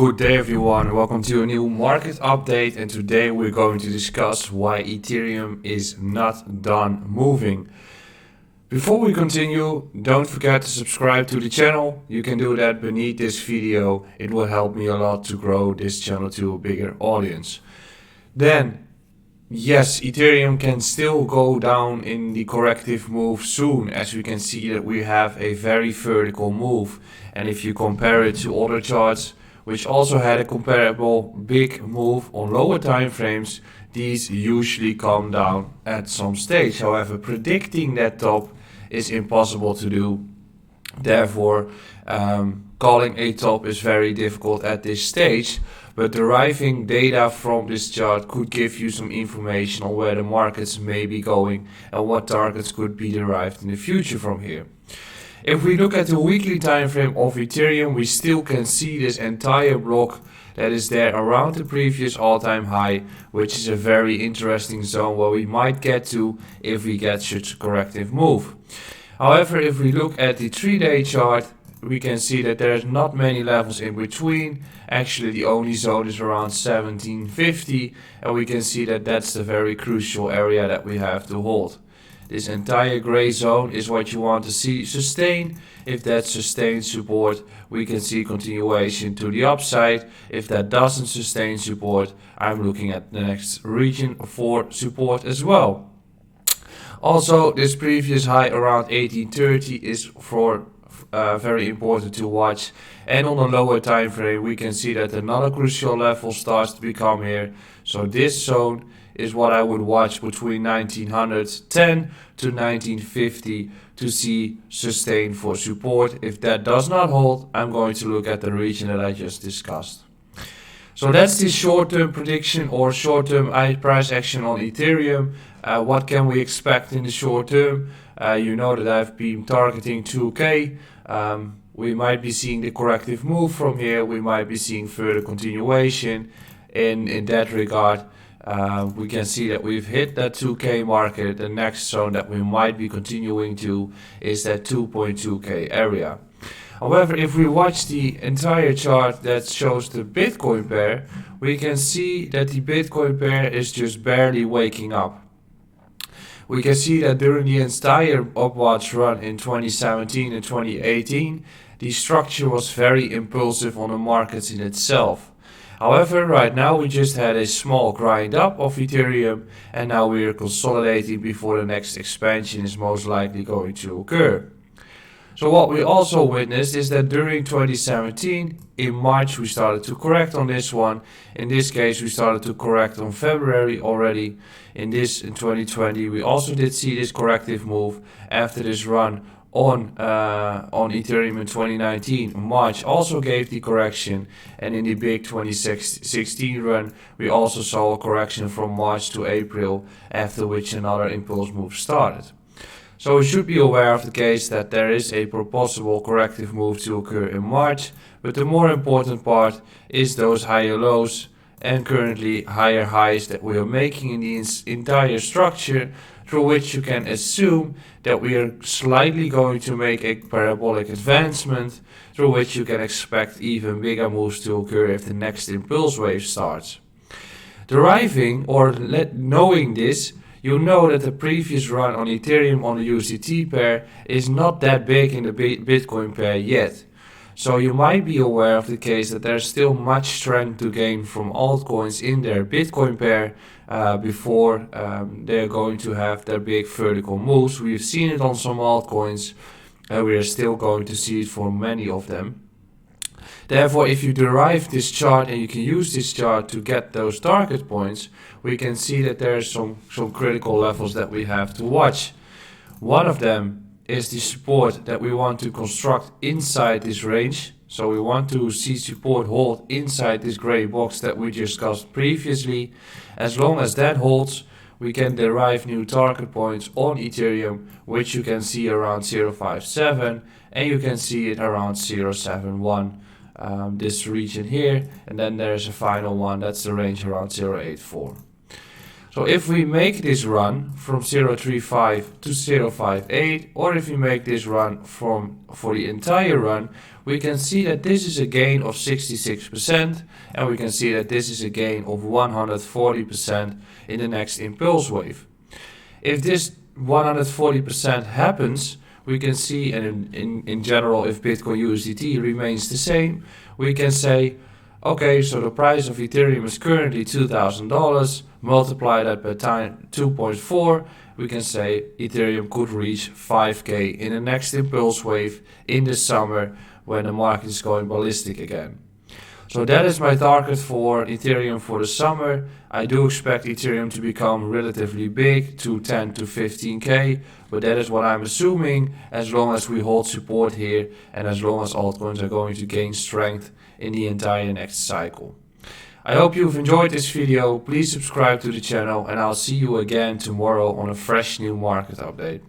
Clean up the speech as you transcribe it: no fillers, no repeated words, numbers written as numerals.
Good day everyone, welcome to a new market update, and today we're going to discuss why Ethereum is not done moving. Before we continue, don't forget to subscribe to the channel. You can do that beneath this video. It will help me a lot to grow this channel to a bigger audience. Then, yes, Ethereum can still go down in the corrective move soon, as we can see that we have a very vertical move. And if you compare it to other charts, which also had a comparable big move on lower time frames, these usually come down at some stage. However, predicting that top is impossible to do. Therefore, calling a top is very difficult at this stage, but deriving data from this chart could give you some information on where the markets may be going and what targets could be derived in the future from here. If we look at the weekly time frame of Ethereum, we still can see this entire block that is there around the previous all-time high, which is a very interesting zone where we might get to if we get such a corrective move. However, if we look at the 3-day chart, we can see that there's not many levels in between. Actually, the only zone is around 1750, and we can see that that's the very crucial area that we have to hold. This entire gray zone is what you want to see sustain. If that sustains support, we can see continuation to the upside. If that doesn't sustain support, I'm looking at the next region for support as well. Also, this previous high around 1830 is very important to watch. And on the lower time frame, we can see that another crucial level starts to become here. So this zone is what I would watch between 1910 to 1950 to see sustain for support. If that does not hold, I'm going to look at the region that I just discussed. So that's the short-term prediction or short-term price action on Ethereum. What can we expect in the short term? You know that I've been targeting 2K. We might be seeing the corrective move from here. We might be seeing further continuation in that regard. We can see that we've hit that 2K market. The next zone that we might be continuing to is that 2.2K area. However, if we watch the entire chart that shows the Bitcoin pair, we can see that the Bitcoin pair is just barely waking up. We can see that during the entire upwards run in 2017 and 2018, the structure was very impulsive on the markets in itself. However, right now we just had a small grind up of Ethereum, and now we are consolidating before the next expansion is most likely going to occur. So what we also witnessed is that during 2017, in March we started to correct on this one. In this case we started to correct on February already. In 2020 we also did see this corrective move after this run on Ethereum in 2019. March also gave the correction, and in the big 2016 run we also saw a correction from March to April, after which another impulse move started. So we should be aware of the case that there is a possible corrective move to occur in March, but the more important part is those higher lows and currently higher highs that we are making in the entire structure, through which you can assume that we are slightly going to make a parabolic advancement, through which you can expect even bigger moves to occur if the next impulse wave starts. Deriving or knowing this, you know that the previous run on Ethereum on the USDT pair is not that big in the Bitcoin pair yet. So you might be aware of the case that there's still much strength to gain from altcoins in their Bitcoin pair before they're going to have their big vertical moves. We've seen it on some altcoins, and we are still going to see it for many of them. Therefore, if you derive this chart and you can use this chart to get those target points, we can see that there are some critical levels that we have to watch. One of them is the support that we want to construct inside this range. So we want to see support hold inside this gray box that we discussed previously. As long as that holds, we can derive new target points on Ethereum, which you can see around 0.57 and you can see it around 0.71. This region here, and then there's a final one, that's the range around 0.84. So if we make this run from 0.35 to 0.58, or if we make this run for the entire run, we can see that this is a gain of 66%, and we can see that this is a gain of 140% in the next impulse wave. If this 140% happens, we can see, and in general, if Bitcoin USDT remains the same, we can say, okay, so the price of Ethereum is currently $2,000, multiply that by 2.4, we can say Ethereum could reach 5K in the next impulse wave in the summer when the market is going ballistic again. So that is my target for Ethereum for the summer. I do expect Ethereum to become relatively big, to 10 to 15K, but that is what I'm assuming, as long as we hold support here and as long as altcoins are going to gain strength in the entire next cycle. I hope you've enjoyed this video. Please subscribe to the channel, and I'll see you again tomorrow on a fresh new market update.